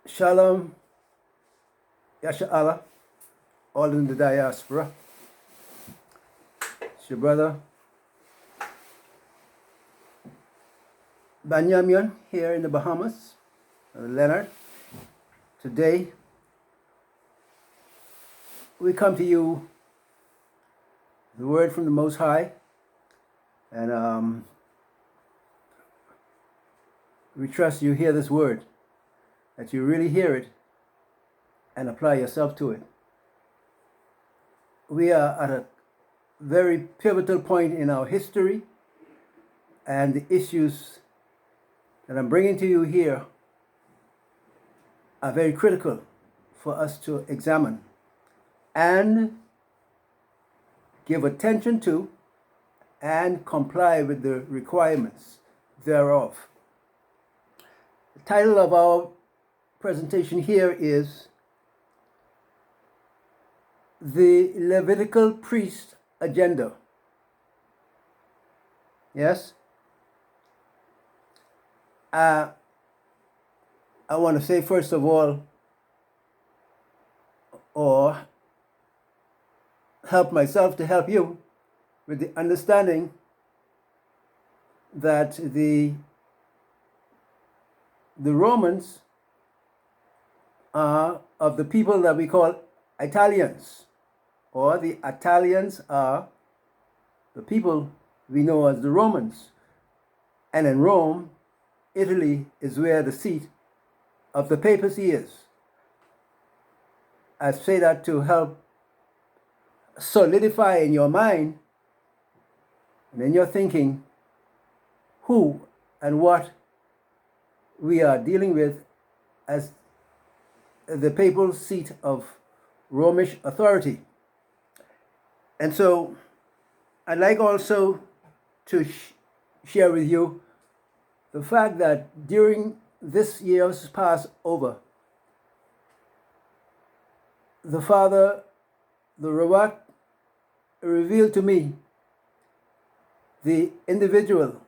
Shalom, Yasha Allah, all in the diaspora. It's your brother Banyamin here in the Bahamas, Leonard. Today, we come to you, the word from the Most High, and we trust you hear this word, that you really hear it and apply yourself to it. We are at a very pivotal point in our history, and the issues that I'm bringing to you here are very critical for us to examine and give attention to and comply with the requirements thereof. The title of our presentation here is The Levitical Priest Agenda. Yes? I want to say, first of all, or help myself to help you with the understanding that the Romans are of the people that we call Italians, or the Italians are the people we know as the Romans. And in Rome, Italy is where the seat of the papacy is. I say that to help solidify in your mind and in your thinking who and what we are dealing with as the papal seat of Romish authority. And so I'd like also to share with you the fact that during this year's Passover, the Father, the Rawat, revealed to me the individual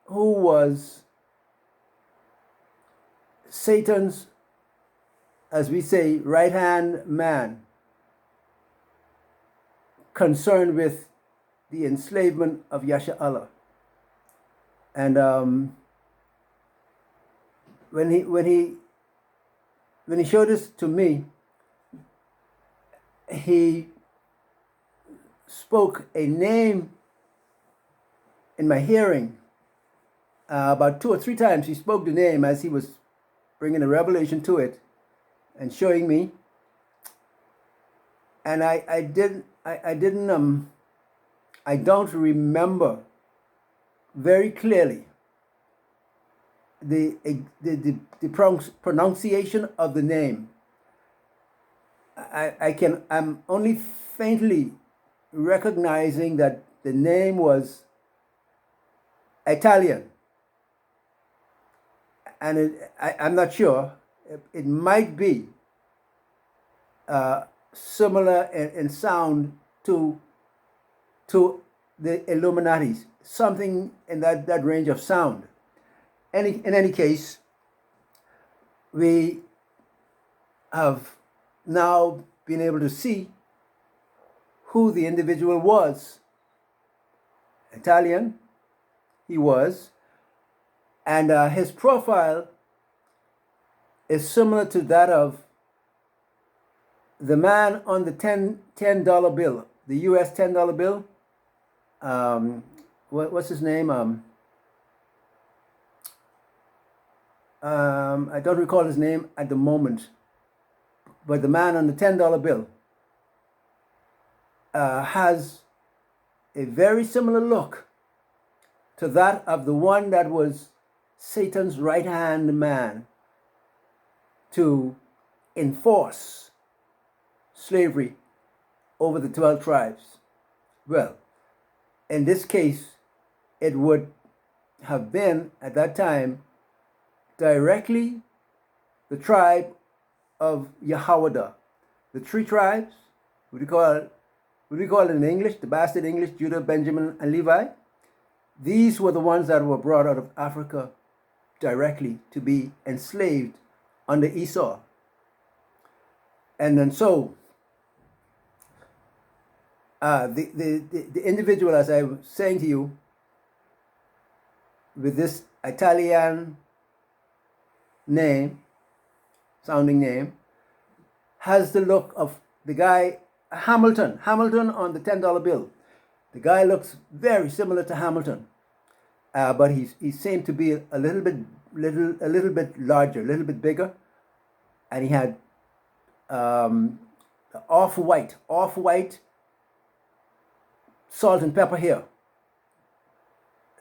who was Satan's, as we say, right-hand man, concerned with the enslavement of Yasha Allah. And when he showed this to me, he spoke a name in my hearing. About 2 or 3 times he spoke the name as he was bringing a revelation to it and showing me. And I don't remember very clearly the pronunciation of the name. I'm only faintly recognizing that the name was Italian, and I'm not sure. It might be similar in sound to the Illuminatis, something in that range of sound. In any case, we have now been able to see who the individual was. Italian, he was, and his profile is similar to that of the man on the $10 bill, the U.S. $10 bill. What's his name? I don't recall his name at the moment, but the man on the $10 bill has a very similar look to that of the one that was Satan's right-hand man to enforce slavery over the 12 tribes. Well, in this case, it would have been, at that time, directly the tribe of Yahawada. The 3 tribes, what we call it in English, the bastard English, Judah, Benjamin, and Levi. These were the ones that were brought out of Africa directly to be enslaved under Esau. And then so the individual, as I was saying to you, with this Italian sounding name, has the look of the guy Hamilton on the $10 bill. The guy looks very similar to Hamilton, but he seemed to be a little bit larger, a little bit bigger, and he had off-white salt and pepper hair.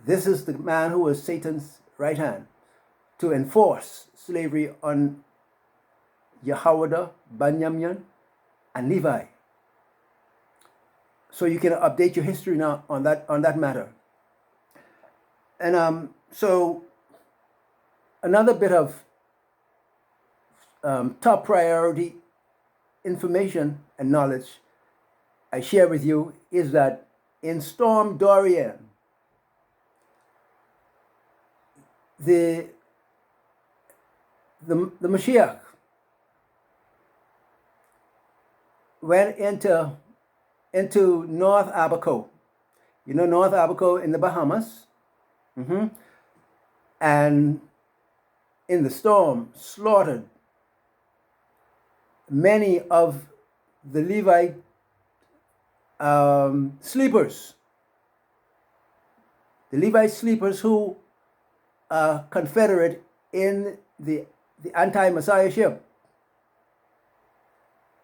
This is the man who was Satan's right hand to enforce slavery on Yehoiada, Benjamin, and Levi. So you can update your history now on that matter. And so another bit of top priority information and knowledge I share with you is that in Storm Dorian, the Mashiach went into North Abaco. You know North Abaco in the Bahamas? And in the storm slaughtered many of the Levite sleepers. The Levite sleepers who are confederate in the anti-Messiahship,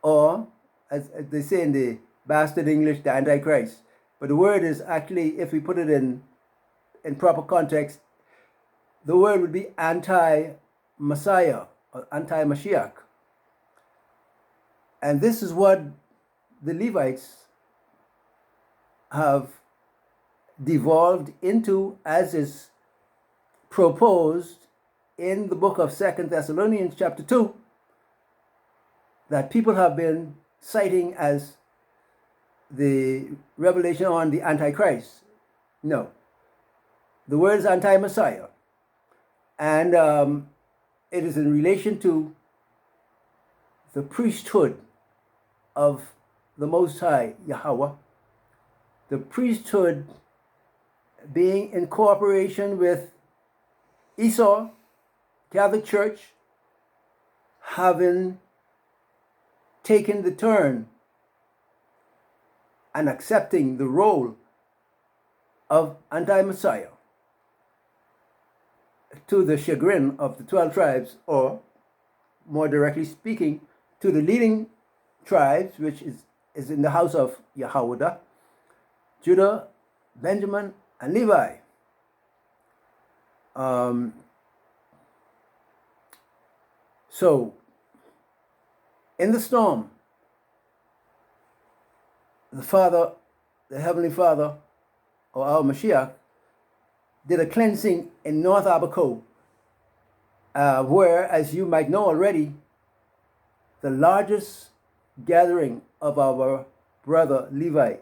or as they say in the bastard English, the Antichrist. But the word is actually, if we put it in proper context, the word would be anti-Messiah or anti-Mashiach. And this is what the Levites have devolved into, as is proposed in the book of 2 Thessalonians chapter 2, that people have been citing as the revelation on the Antichrist. No. The word is anti-Messiah. And it is in relation to the priesthood of the Most High, Yahweh. The priesthood being in cooperation with Esau, Catholic Church, having taken the turn and accepting the role of anti-Messiah, to the chagrin of the 12 tribes, or more directly speaking, to the leading tribes, which is in the house of Yehoiada, Judah, Benjamin, and Levi. So, in the storm, the Heavenly Father, or our Mashiach, did a cleansing in North Abaco, where, as you might know already, the largest gathering of our brother Levi,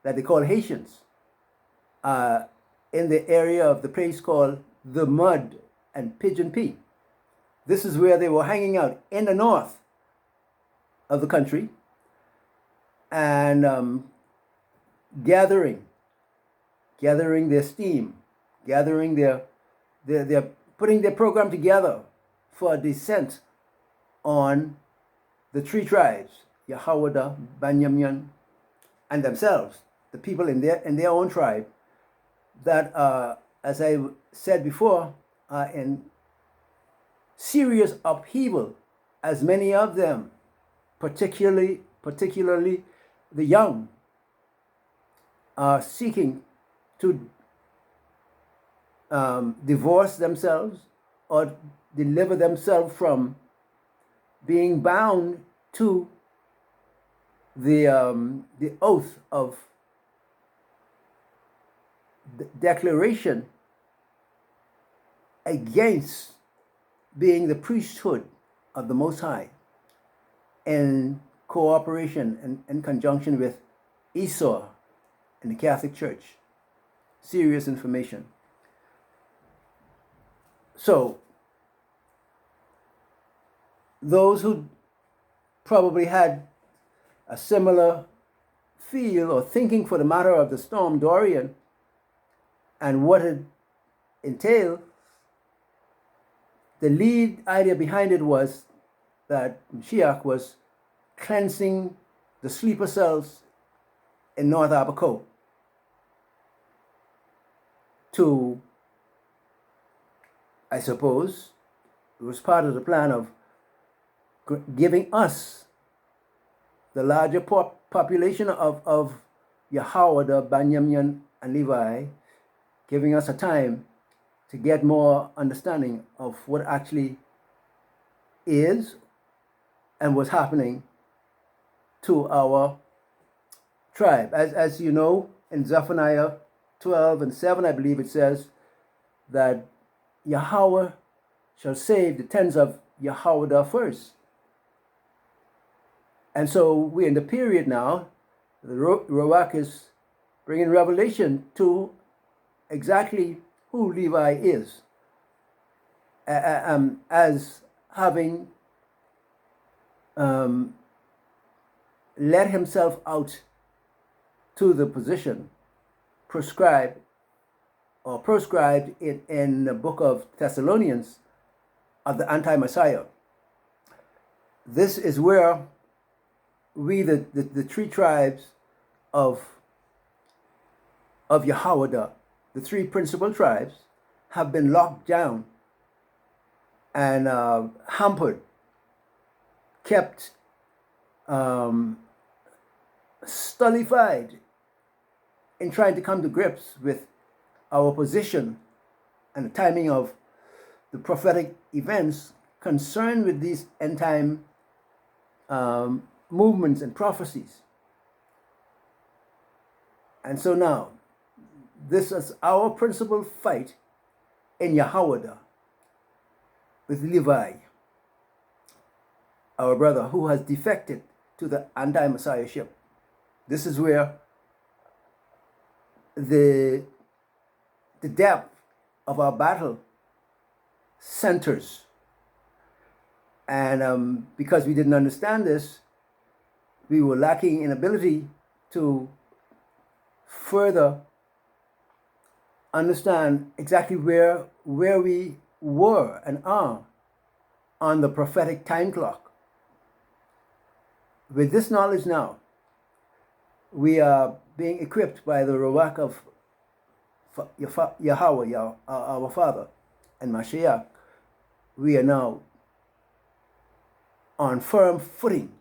that they call Haitians, in the area of the place called the Mud and Pigeon Pea. This is where they were hanging out in the north of the country, and gathering their steam, gathering their putting their program together for a descent on the three tribes, Yehoiada, Benjamin, and themselves, the people in their own tribe, that as I said before, are in serious upheaval, as many of them, particularly the young, are seeking to divorce themselves or deliver themselves from being bound to the oath of declaration against being the priesthood of the Most High, in cooperation and in conjunction with Esau and the Catholic Church. Serious information. So, those who probably had a similar feel or thinking for the matter of the storm Dorian and what it entailed, the lead idea behind it was that Mashiach was cleansing the sleeper cells in North Abaco to, I suppose, it was part of the plan of giving us, the larger population of Yahweh, Benjamin, and Levi, giving us a time to get more understanding of what actually is and what's happening to our tribe. As you know, in Zephaniah 12 and 7, I believe it says that Yahweh shall save the tens of Yahweh first. And so we're in the period now, the Ruach is bringing revelation to exactly who Levi is, as having let himself out to the position prescribed in the book of Thessalonians of the anti-Messiah. This is where we, the three tribes of Yahweh, the three principal tribes, have been locked down and hampered, kept stultified in trying to come to grips with our position and the timing of the prophetic events concerned with these end time movements and prophecies. And so now, this is our principal fight in Yahweh with Levi, our brother who has defected to the anti-messiahship. This is where the depth of our battle centers. And because we didn't understand this, we were lacking in ability to further understand exactly where we were and are on the prophetic time clock. With this knowledge now, we are being equipped by the Ruach of Yahweh, our Father, and Mashiach. We are now on firm footing,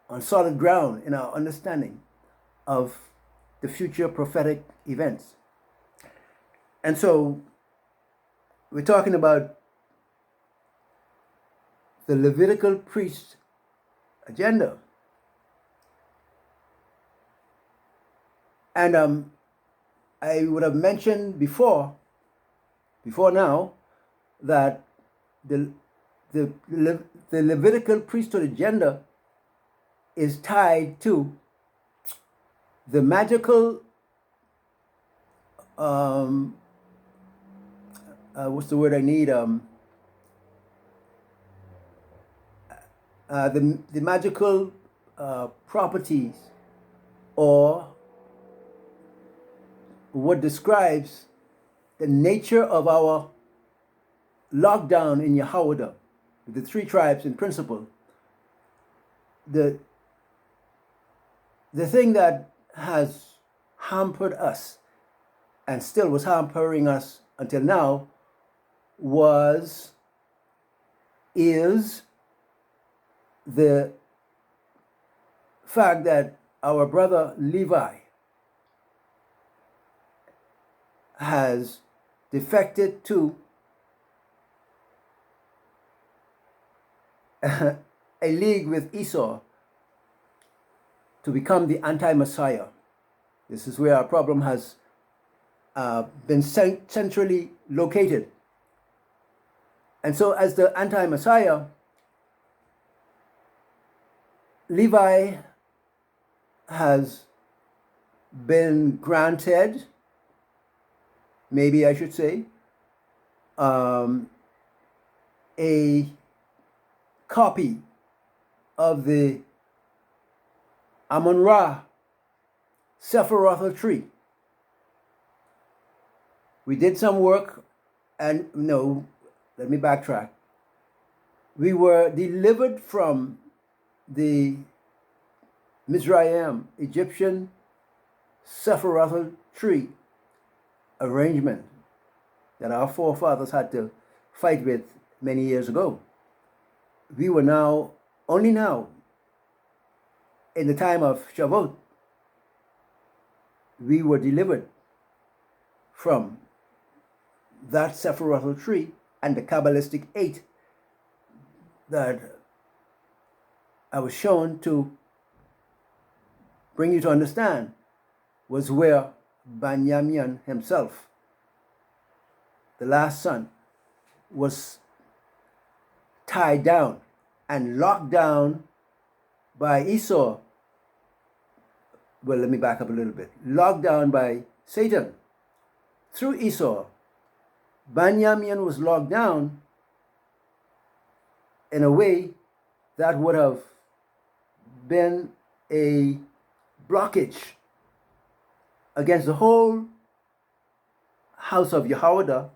on solid ground in our understanding of the future prophetic events. And so we're talking about the Levitical priest agenda. And I would have mentioned before now, that the Levitical priesthood agenda is tied to the magical what's the word I need? The magical properties, or what describes the nature of our lockdown in Yahweh, the three tribes in principle. The thing that has hampered us and still was hampering us until now is the fact that our brother Levi has defected to a league with Esau to become the anti-Messiah. This is where our problem has been centrally located. And so as the anti-Messiah, Levi has been granted, maybe I should say, a copy of the Amun-Ra Sephirothal tree. We did some work, and no, let me backtrack. We were delivered from the Mizraim, Egyptian Sephirothal tree arrangement that our forefathers had to fight with many years ago. We were now, only now, in the time of Shavuot, we were delivered from that Sephirothal tree and the Kabbalistic 8 that I was shown to bring you to understand was where Benjamin himself, the last son, was tied down and locked down by Esau. Well, let me back up a little bit. Locked down by Satan through Esau. Benjamin was locked down in a way that would have been a blockage against the whole house of Yehoiada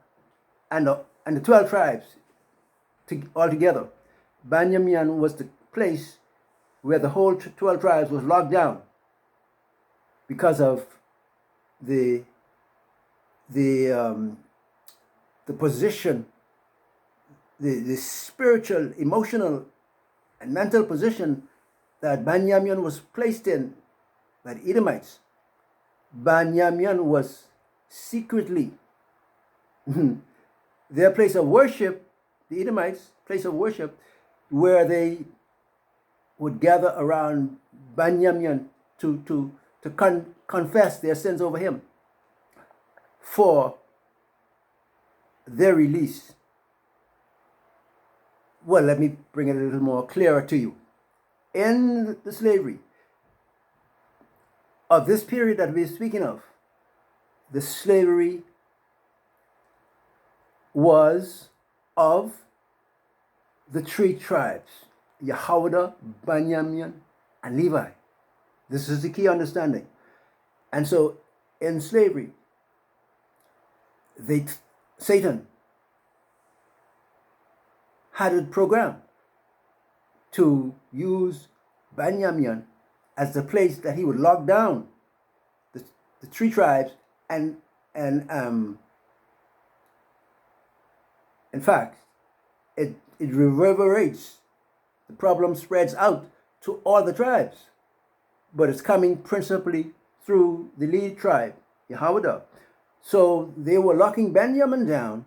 and the 12 tribes altogether. Benjamin was the place where the whole 12 tribes was locked down because of the position, the spiritual, emotional, and mental position that Benjamin was placed in by the Edomites. Benjamin was secretly their place of worship, the Edomites' place of worship, where they would gather around Benjamin to confess their sins over him for their release. Well, let me bring it a little more clearer to you. In the slavery of this period that we're speaking of, the slavery was of the 3 tribes, Yehoiada, Benjamin, and Levi. This is the key understanding. And so in slavery, Satan had a program to use Benjamin as the place that he would lock down the 3 tribes and in fact, it reverberates. The problem spreads out to all the tribes, but it's coming principally through the lead tribe, Yehoiada. So they were locking Benjamin down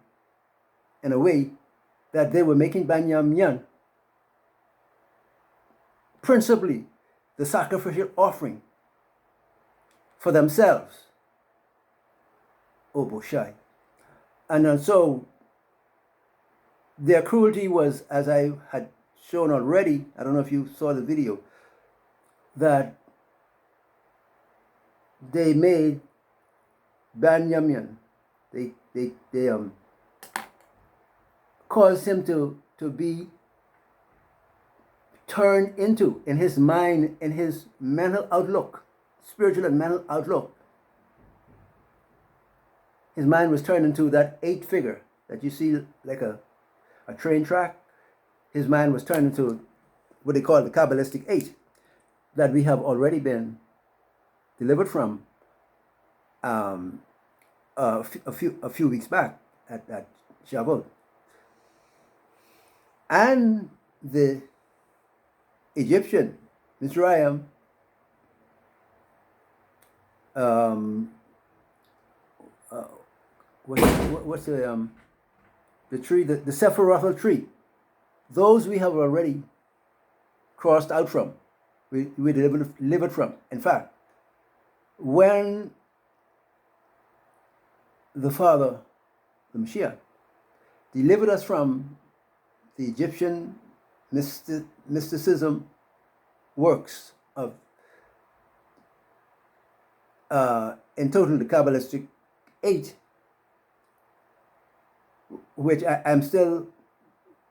in a way that they were making Benjamin principally the sacrificial offering for themselves. Oh, Boshai. And so their cruelty was, as I had shown already, I don't know if you saw the video, that they made Benjamin, they caused him to be turned into, in his mind, in his mental outlook, spiritual and mental outlook, his mind was turned into that 8 figure that you see like a train track. His mind was turned into what they call the Kabbalistic 8 that we have already been delivered from a few weeks back at Shavuot. And the Egyptian, Mizraim, what's the tree, the Sephirothal tree. Those we have already crossed out from. We delivered from. In fact, when the Father, the Mashiach, delivered us from the Egyptian mysticism works of, in total, the Kabbalistic 8, which I'm still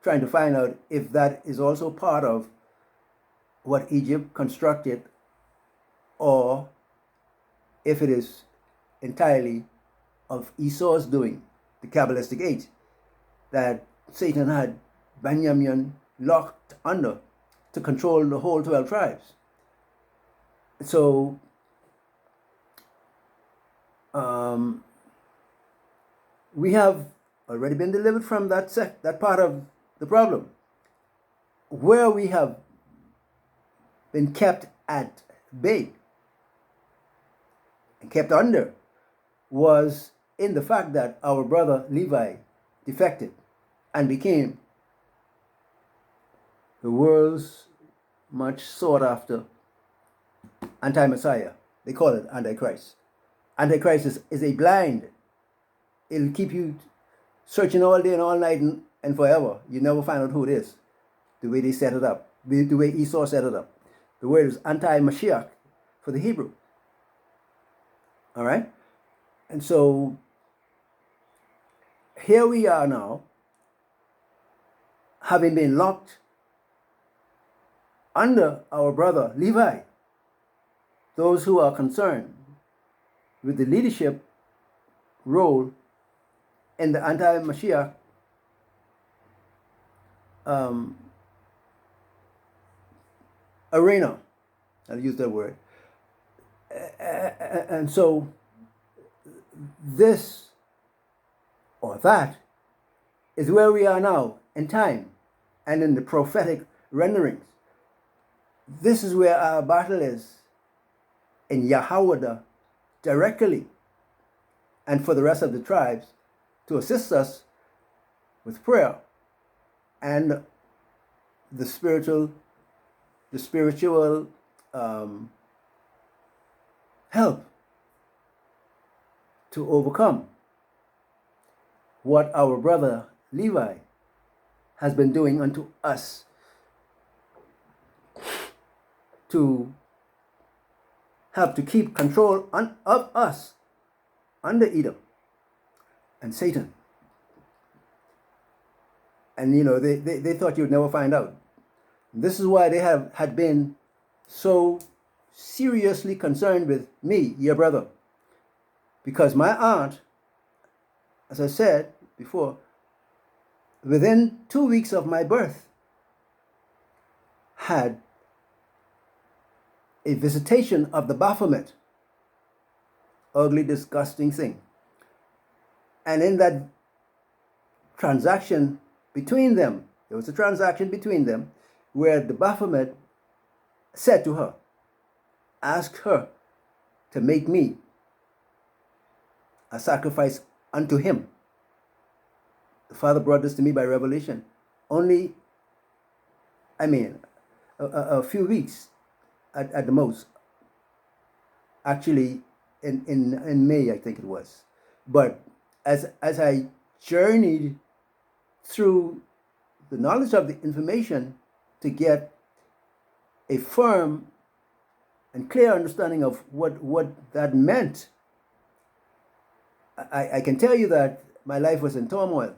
trying to find out if that is also part of what Egypt constructed, or if it is entirely of Esau's doing, the Kabbalistic age, that Satan had Benjamin locked under to control the whole 12 tribes. So we have already been delivered from that part of the problem. Where we have been kept at bay and kept under was in the fact that our brother Levi defected and became the world's much sought after anti-Messiah. They call it Antichrist. Antichrist is a blind. It'll keep you searching all day and all night and forever. You never find out who it is. The way they set it up. The way Esau set it up. The word is anti-Mashiach for the Hebrew. All right? And so here we are now, having been locked under our brother Levi. Those who are concerned with the leadership role in the anti-Mashiach arena. I'll use that word. And so this or that is where we are now in time and in the prophetic renderings. This is where our battle is in Yahweh directly, and for the rest of the tribes to assist us with prayer and the spiritual help to overcome what our brother Levi has been doing unto us, to help to keep control of us under Edom and Satan. And they thought you'd never find out. This is why they had been so seriously concerned with me, your brother. Because my aunt, as I said before, within 2 weeks of my birth, had a visitation of the Baphomet. Ugly, disgusting thing. And in that transaction between them, there was a transaction between them where the Baphomet said to her, ask her to make me a sacrifice unto him. The Father brought this to me by revelation. Only, a few weeks at the most. Actually, in May, I think it was. But as I journeyed through the knowledge of the information to get a firm and clear understanding of what that meant, I can tell you that my life was in turmoil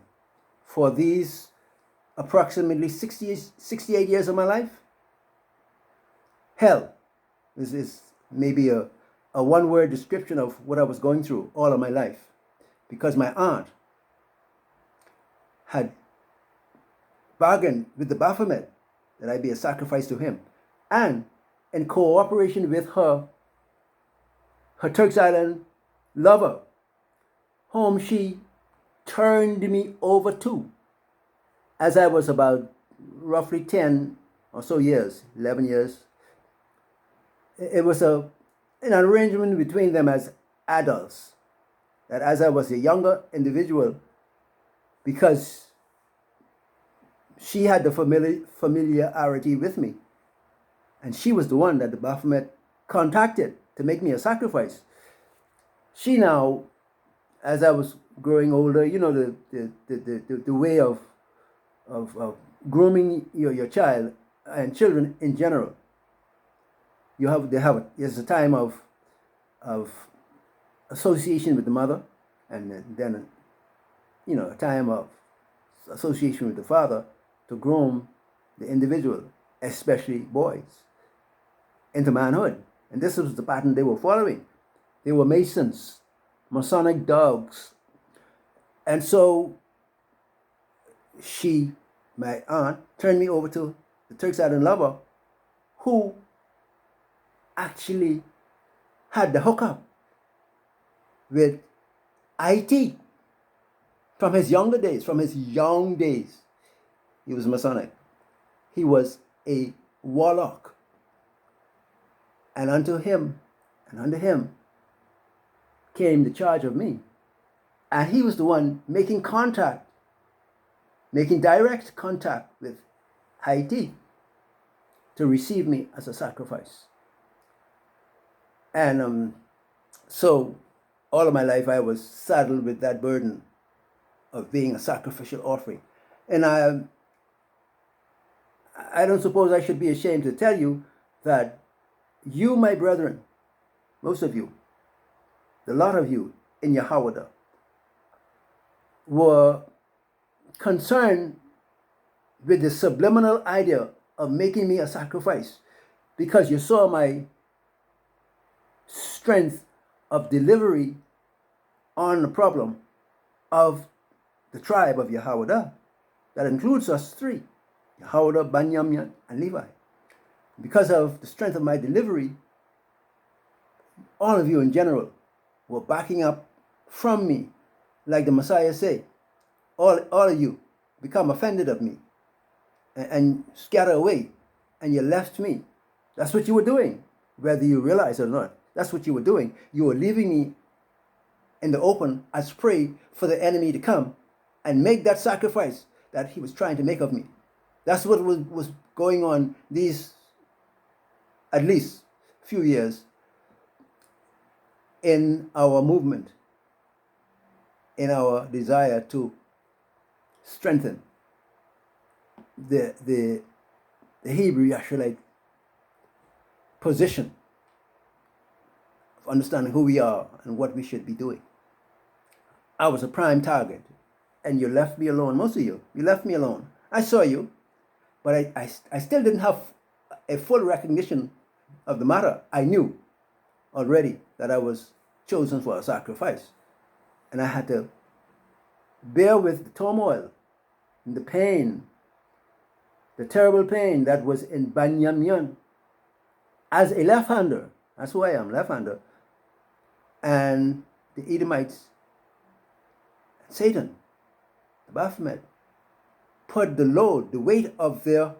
for these approximately 68 years of my life. Hell. This is maybe a one-word description of what I was going through all of my life. Because my aunt had bargained with the Baphomet that I be a sacrifice to him. And in cooperation with her Turks Island lover, whom she turned me over to as I was about roughly 10 or so years, 11 years. It was an arrangement between them as adults, that as I was a younger individual, because she had the familiarity with me, and she was the one that the Baphomet contacted to make me a sacrifice. She now, as I was growing older, the way of grooming your child and children in general. There's a time of association with the mother, and then a time of association with the father, to groom the individual, especially boys, into manhood. And this was the pattern they were following. They were Masons, Masonic dogs. And so she, my aunt, turned me over to the Turks Island lover, who actually had the hookup with IT from his younger days, from his young days. He was Masonic. He was a warlock. And unto him, and under him, came the charge of me. And he was the one making contact, making direct contact with Haiti to receive me as a sacrifice. And so all of my life I was saddled with that burden of being a sacrificial offering. And I don't suppose I should be ashamed to tell you that you, my brethren, most of you, the lot of you in Yahawada, were concerned with the subliminal idea of making me a sacrifice because you saw my strength of delivery on the problem of the tribe of Yahawada. That includes us three, Yahawada, Banyamyan, and Levi. Because of the strength of my delivery, all of you in general were backing up from me, like the Messiah said. All of you become offended of me and scatter away, and you left me. That's what you were doing, whether you realize it or not. That's what you were doing. You were leaving me in the open as prey for the enemy to come and make that sacrifice that he was trying to make of me. That's what was going on these, at least, few years in our movement, in our desire to strengthen the Hebrew Yahshua position of understanding who we are and what we should be doing. I was a prime target, and you left me alone. Most of you left me alone. I saw you, but I still didn't have a full recognition of the matter. I knew already that I was chosen for a sacrifice, and I had to bear with the turmoil and the pain, the terrible pain that was in Banyamyan as a left-hander. That's who I am, left-hander. And the Edomites, Satan, the Baphomet, put the load, the weight of their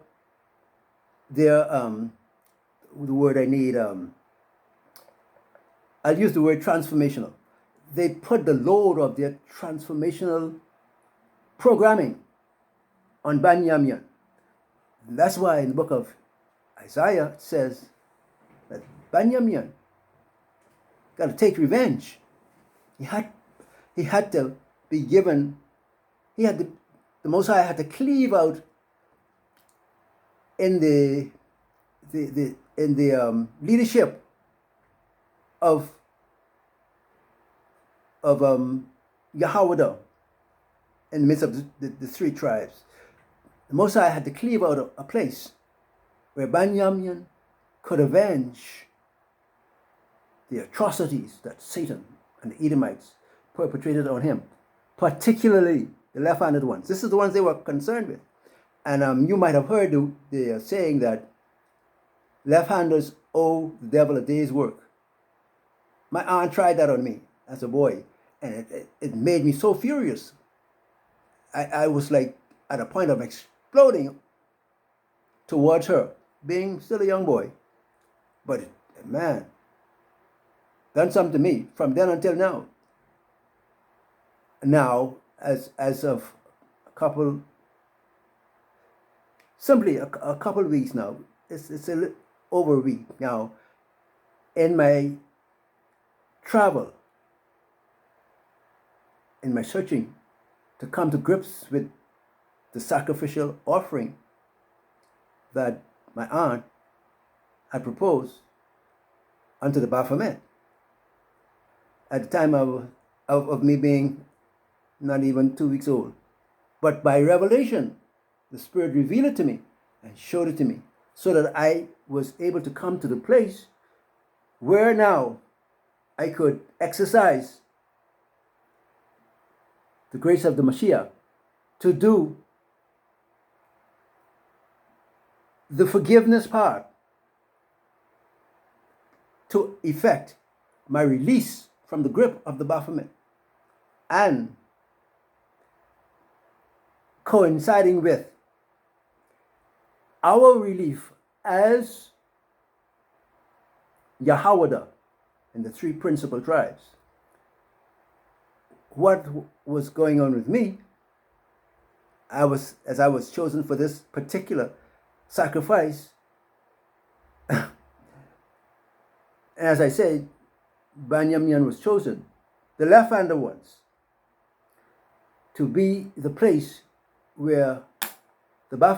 the word I need, I'll use the word transformational. They put the load of their transformational programming on Banyamyan. That's why in the book of Isaiah it says that Banyamyan got to take revenge. He had to be given. The Most High had to cleave out in the leadership of Yahawada in the midst of the three tribes. The Most High had to cleave out a place where Banyamyan could avenge the atrocities that Satan and the Edomites perpetrated on him, particularly the left-handed ones. This is the ones they were concerned with. And you might have heard the saying that left-handers owe the devil a day's work. My aunt tried that on me as a boy, and it made me so furious. I was like at a point of exploding towards her, being still a young boy. But man, done something to me from then until now. Now, as of a couple weeks now, it's a little over a week now, in my travel, in my searching to come to grips with the sacrificial offering that my aunt had proposed unto the Baphomet at the time of me being not even 2 weeks old. But by revelation, the Spirit revealed it to me and showed it to me, so that I was able to come to the place where now I could exercise the grace of the Mashiach to do the forgiveness part, to effect my release from the grip of the Baphomet, and coinciding with our relief as Yahawada in the three principal tribes. What was going on with me, as I was chosen for this particular sacrifice, as I said, Banyamyan was chosen, the left-hander ones, to be the place where the Baphomet